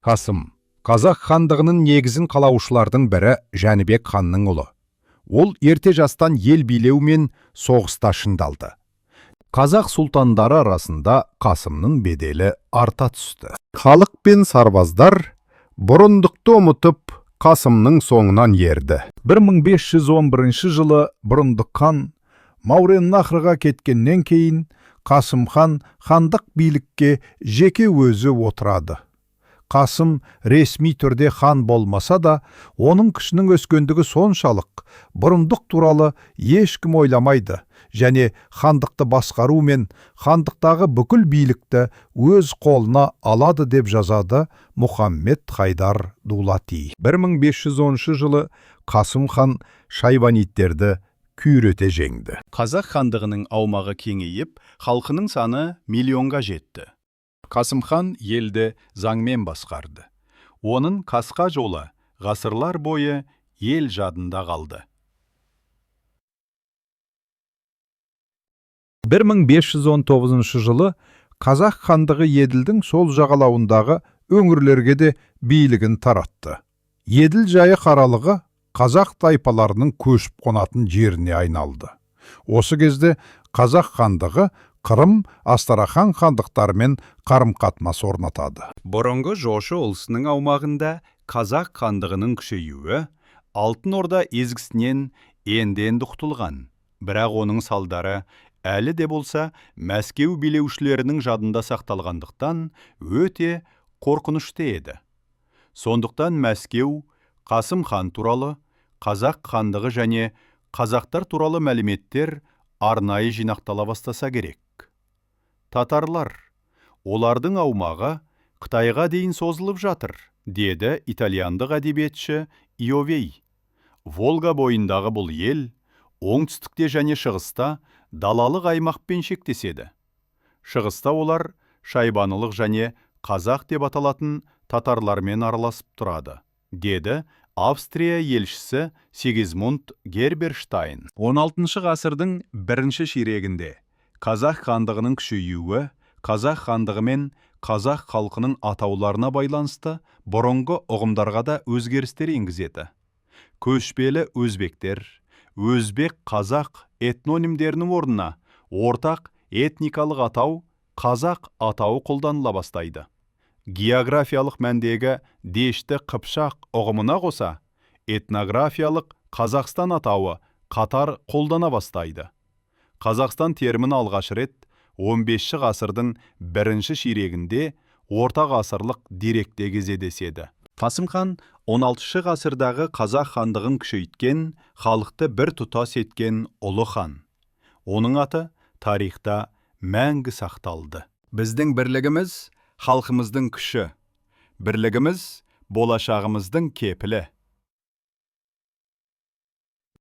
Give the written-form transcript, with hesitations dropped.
Қасым, қазақ хандығының негізін қалаушылардың бірі Жәнібек ханның ұлы. Ол ерте жастан ел билеу мен соғыста шыңдалды. Қазақ сұлтандары арасында Қасымның беделі арта түсті. Халық пен сарбаздар бұрындықты ұмытып Қасымның соңынан ерді. 1511 жылы Бұрындық хан Мауреннахрға кеткеннен кейін Қасым хан хандық билікке жеке өзі отырады. Қасым ресми түрде хан болмаса да, оның күшінің өскендігі соншалық бұрындық туралы ешкім ойламайды, және хандықты басқару мен хандықтағы бүкіл билікті өз қолына алады деп жазады Мұхаммед Хайдар Дулати. 1510 жылы Қасым хан шайбаниттерді күйрете жеңді. Қазақ хандығының аумағы кеңейіп, халқының саны миллионға жетті. Қасым хан елді заңмен басқарды. Оның қасқа жолы ғасырлар бойы ел жадында қалды. 1519 жылы Қазақ хандығы Еділдің сол жағалауындағы өңірлерге де билігін таратты. Еділ жайық аралығы қазақ тайпаларының көшіп қонатын жеріне айналды. Осы кезде Қазақ хандығы Қырым, Астрахан хандықтарымен қарым-қатынас орнатады. Бұрынғы жошы ұлысының аумағында Қазақ хандығының күшеюі Алтын Орда езгісінен енді құтылған. Бірақ оның салдары әлі де болса Мәскеу билеушілерінің жадында сақталғандықтан өте қорқынышты еді. Сондықтан Мәскеу Қасым хан туралы, Қазақ хандығы және қазақтар туралы мәліметтер арнайы жинақтала бастаса керек. Татарлар, олардың аумағы Қытайға дейін созылып жатыр, деді итальяндық әдебиетші Иовей. Волга бойындағы бұл ел оңтүстікте және шығыста далалық аймақпен шектеседі. Шығыста олар шайбанылық және қазақ деп аталатын татарлармен араласып тұрады, деді Австрия елшісі Сигизмунд Герберштайн. 16 ғасырдың бірінші ширегінде Қазақ хандығының күшеюі Қазақ хандығы мен қазақ халқының атауларына байланысты бұрынғы ұғымдарға да өзгерістер енгізеді. Көшпелі өзбектер, өзбек қазақ этнонимдерінің орнына ортақ этникалық атау қазақ атауы қолданыла бастайды. Географиялық мәндегі дешті қыпшақ ұғымына қоса, этнографиялық Қазақстан атауы қатар қолдана бастайды. Қазақстан термін алғаш рет 15 ғасырдың бірінші ширегінде орта ғасырлық деректе кездеседі. Қасым хан 16 ғасырдағы қазақ хандығын күшейткен, халықты бір тұтас еткен ұлы хан. Оның аты тарихта мәңгі сақталды. Біздің бірлігіміз халқымыздың күші, бірлігіміз болашағымыздың кепілі.